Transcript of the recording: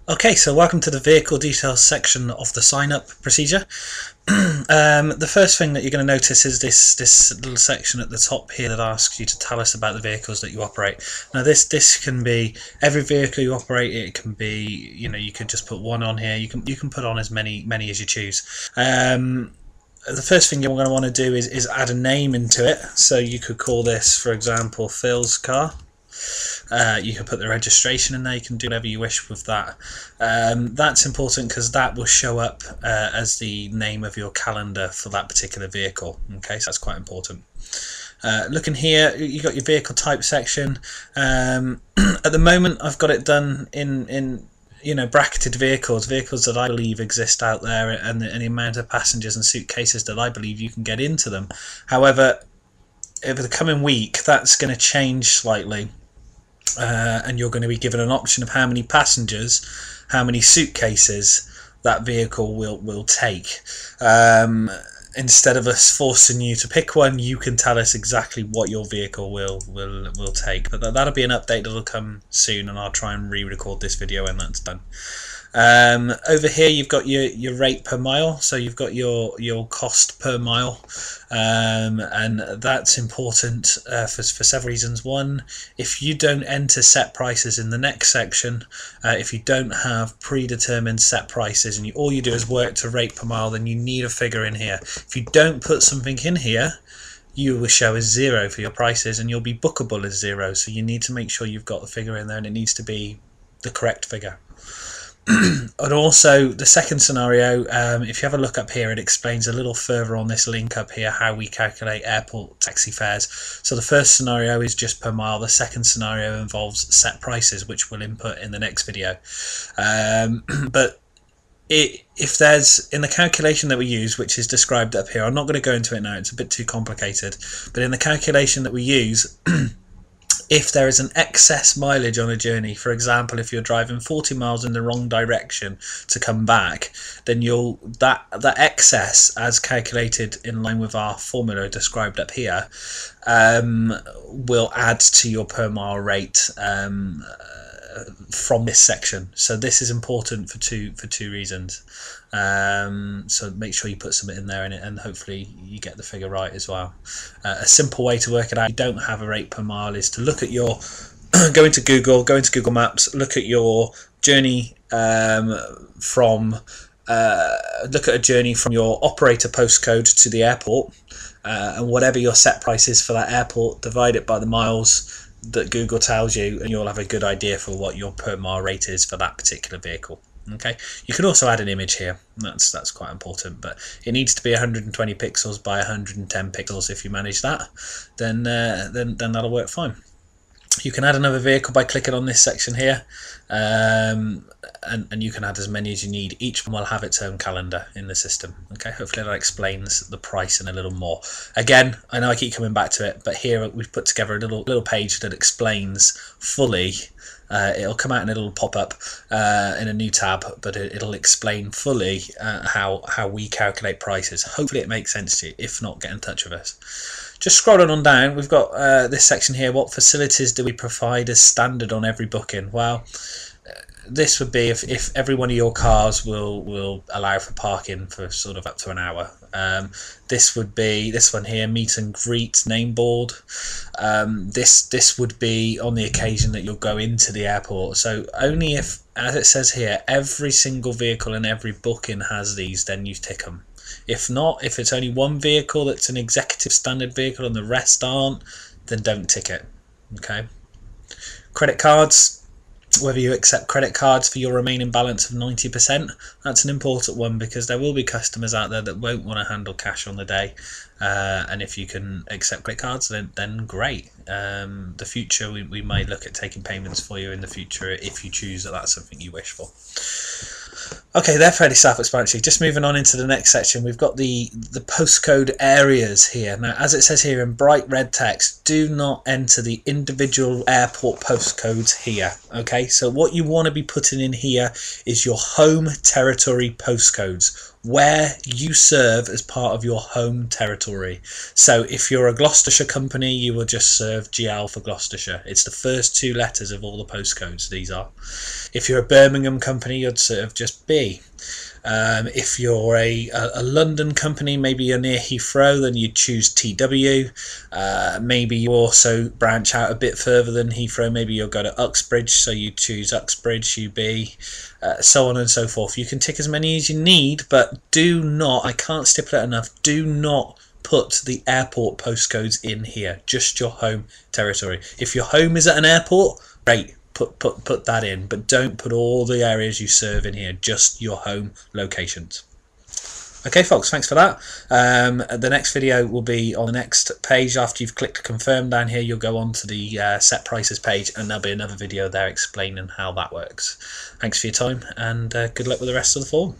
Okay, so welcome to the vehicle details section of the sign up procedure. The first thing that you're going to notice is this little section at the top here that asks you to tell us about the vehicles that you operate. Now this can be every vehicle you operate. It can be, you can just put one on here. You can put on as many as you choose. The first thing you're going to want to do is add a name into it. So you could call this, for example, Phil's car. You can put the registration in there. You can do whatever you wish with that. That's important because that will show up as the name of your calendar for that particular vehicle. Okay, so that's quite important. Looking here, you got your vehicle type section. At the moment, I've got it done in bracketed vehicles that I believe exist out there, and the amount of passengers and suitcases that I believe you can get into them. However, over the coming week, that's going to change slightly. And you're going to be given an option of how many passengers, how many suitcases that vehicle will take. Instead of us forcing you to pick one, you can tell us exactly what your vehicle will take. But that'll be an update that'll come soon, and I'll try and re-record this video when that's done. Over here you've got your rate per mile, so you've got your cost per mile, and that's important for several reasons. One, if you don't enter set prices in the next section, if you don't have predetermined set prices and all you do is work to rate per mile, then you need a figure in here. If you don't put something in here, you will show as 0 for your prices and you'll be bookable as 0, so you need to make sure you've got the figure in there, and it needs to be the correct figure. And also the second scenario, if you have a look up here, it explains a little further on this link up here how we calculate airport taxi fares. So the first scenario is just per mile. The second scenario involves set prices, which we'll input in the next video. But if there's, in the calculation that we use, which is described up here, I'm not going to go into it now, it's a bit too complicated, but in the calculation that we use, if there is an excess mileage on a journey, for example, if you're driving 40 miles in the wrong direction to come back, then that excess, as calculated in line with our formula described up here, will add to your per mile rate from this section. So this is important for two reasons. So make sure you put something in there and hopefully you get the figure right as well. A simple way to work it out, if you don't have a rate per mile, is to look at your go into Google Maps, look at your journey look at a journey from your operator postcode to the airport, and whatever your set price is for that airport, divide it by the miles that Google tells you, and you'll have a good idea for what your per mile rate is for that particular vehicle. Okay, you can also add an image here. That's quite important, but it needs to be 120 pixels by 110 pixels. If you manage that, then that'll work fine. You can add another vehicle by clicking on this section here, and you can add as many as you need. Each one will have its own calendar in the system. Okay, hopefully that explains the price in a little more. Again, I know I keep coming back to it, but here we've put together a little page that explains fully. It'll come out in a little pop-up in a new tab, but it'll explain fully how we calculate prices. Hopefully it makes sense to you. If not, get in touch with us. Just scrolling on down, we've got this section here. What facilities do we provide as standard on every booking? Well, this would be if every one of your cars will allow for parking for sort of up to an hour. This would be this one here, meet and greet name board. This would be on the occasion that you'll go into the airport. So only if, as it says here, every single vehicle and every booking has these, then you tick them. If not, if it's only one vehicle that's an executive standard vehicle and the rest aren't, then don't tick it. Okay. Credit cards, whether you accept credit cards for your remaining balance of 90%, that's an important one because there will be customers out there that won't want to handle cash on the day, and if you can accept credit cards, then great. The future, we may look at taking payments for you in the future if you choose that that's something you wish for. Okay, they're fairly self-explanatory. Just moving on into the next section, we've got the postcode areas here. Now, as it says here in bright red text, do not enter the individual airport postcodes here. Okay, so what you want to be putting in here is your home territory postcodes, where you serve as part of your home territory. So if you're a Gloucestershire company, you will just serve GL for Gloucestershire. It's the first two letters of all the postcodes, these are. If you're a Birmingham company, you'd sort of just B. If you're a London company, maybe you're near Heathrow, then you'd choose TW. Maybe you also branch out a bit further than Heathrow. Maybe you'll go to Uxbridge, so you choose Uxbridge, UB, so on and so forth. You can tick as many as you need, but do not, I can't stipulate enough, do not put the airport postcodes in here, just your home territory. If your home is at an airport, great. Put that in, but don't put all the areas you serve in here, just your home locations. Okay folks, thanks for that. The next video will be on the next page. After you've clicked confirm down here, you'll go on to the set prices page, and there'll be another video there explaining how that works. Thanks for your time, and good luck with the rest of the form.